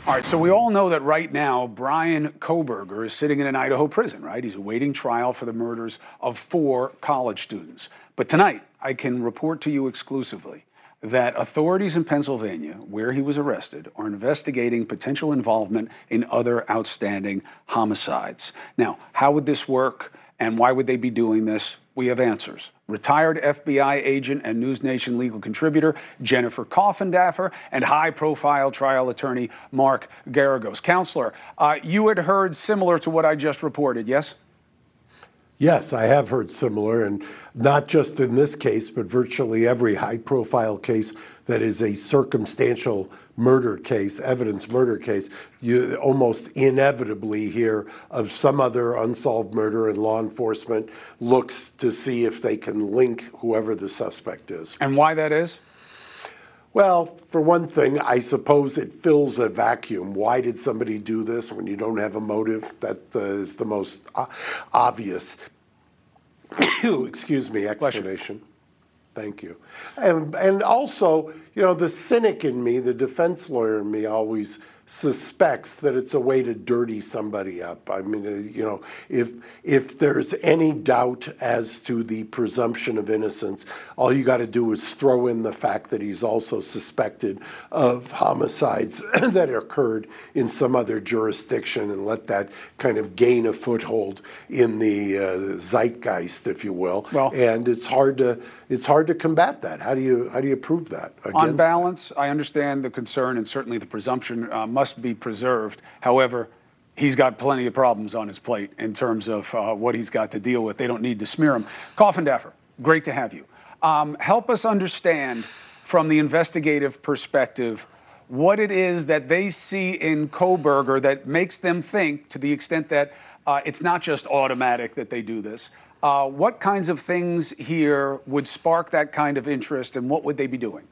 All right, so we all know that right now, Bryan Kohberger is sitting in an Idaho prison, right? He's awaiting trial for the murders of 4 college students. But tonight, I can report to you exclusively that authorities in Pennsylvania, where he was arrested, are investigating potential involvement in other outstanding homicides. Now, how would this work, and why would they be doing this? We have answers. Retired FBI agent and NewsNation legal contributor Jennifer Coffindaffer and high-profile trial attorney Mark Geragos. Counselor, you had heard similar to what I just reported, yes? Yes, I have heard similar, and not just in this case, but virtually every high-profile case that is a circumstantial murder case, evidence murder case, you almost inevitably hear of some other unsolved murder, and law enforcement looks to see if they can link whoever the suspect is. And why that is? Well, for one thing, I suppose it fills a vacuum. Why did somebody do this when you don't have a motive? That is the most obvious, excuse me, explanation. Thank you. And also, you know, the cynic in me, the defense lawyer in me, always suspects that it's a way to dirty somebody up. I mean, you know, if there's any doubt as to the presumption of innocence, all you got to do is throw in the fact that he's also suspected of homicides that occurred in some other jurisdiction, and let that kind of gain a foothold in the zeitgeist, if you will. Well, and it's hard to combat that. How do you prove that? On balance, I understand the concern, and certainly the presumption must be preserved. However, he's got plenty of problems on his plate in terms of what he's got to deal with. They don't need to smear him. Coffindaffer, great to have you. Help us understand from the investigative perspective what it is that they see in Kohberger that makes them think, to the extent that it's not just automatic that they do this. What kinds of things here would spark that kind of interest, and what would they be doing?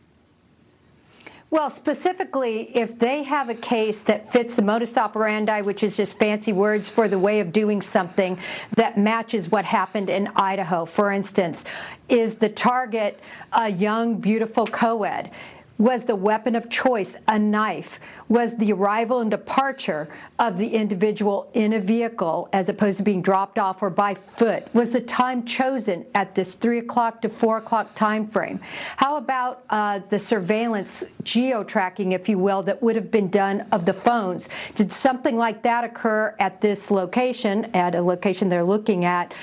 Well, specifically, if they have a case that fits the modus operandi, which is just fancy words for the way of doing something that matches what happened in Idaho. For instance, is the target a young, beautiful co-ed? Was the weapon of choice a knife? Was the arrival and departure of the individual in a vehicle as opposed to being dropped off or by foot? Was the time chosen at this 3 o'clock to 4 o'clock time frame? How about the surveillance, geo-tracking, if you will, that would have been done of the phones? Did something like that occur at this location, at a location they're looking at,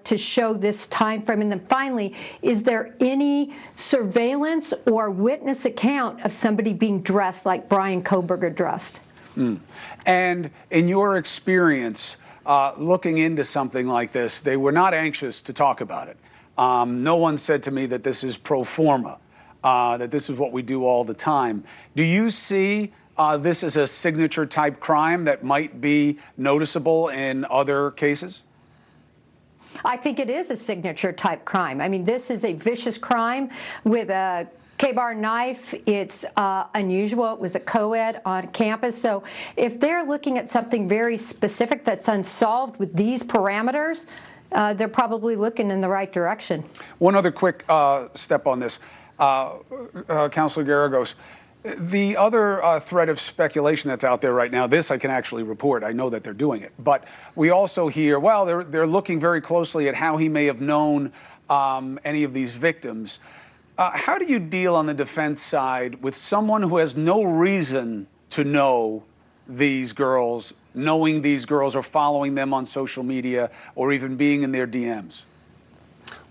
to show this time frame? And then finally, is there any surveillance or witness account of somebody being dressed like Bryan Kohberger dressed? And in your experience, looking into something like this, they were not anxious to talk about it. No one said to me that this is pro forma, that this is what we do all the time. Do you see this as a signature type crime that might be noticeable in other cases? I think it is a signature type crime. I mean, this is a vicious crime with a K-bar knife. It's unusual. It was a co-ed on campus. So if they're looking at something very specific that's unsolved with these parameters, they're probably looking in the right direction. One other quick step on this, Counselor Geragos. The other thread of speculation that's out there right now, this I can actually report. I know that they're doing it. But we also hear, well, they're looking very closely at how he may have known any of these victims. How do you deal on the defense side with someone who has no reason to know these girls, knowing these girls or following them on social media or even being in their DMs?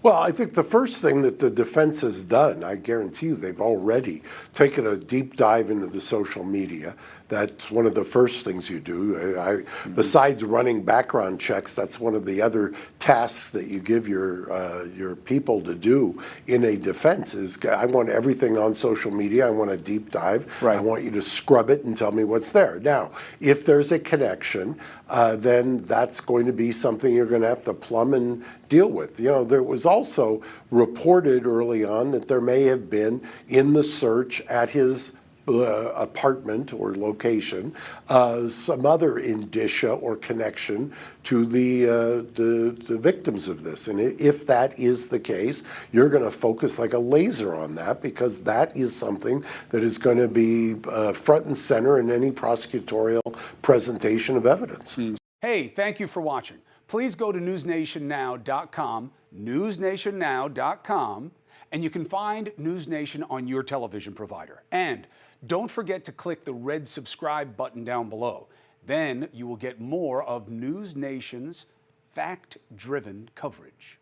Well, I think the first thing that the defense has done, I guarantee you they've already taken a deep dive into the social media. That's one of the first things you do. Besides running background checks, that's one of the other tasks that you give your people to do in a defense is, I want everything on social media. I want a deep dive. Right. I want you to scrub it and tell me what's there. Now, if there's a connection, then that's going to be something you're going to have to plumb and deal with. You know, there was also reported early on that there may have been, in the search at his apartment or location, some other indicia or connection to the victims of this. And if that is the case, you're going to focus like a laser on that, because that is something that is going to be front and center in any prosecutorial presentation of evidence. Hey, thank you for watching. Please go to newsnationnow.com, newsnationnow.com, and you can find NewsNation on your television provider. And don't forget to click the red subscribe button down below. Then you will get more of NewsNation's fact-driven coverage.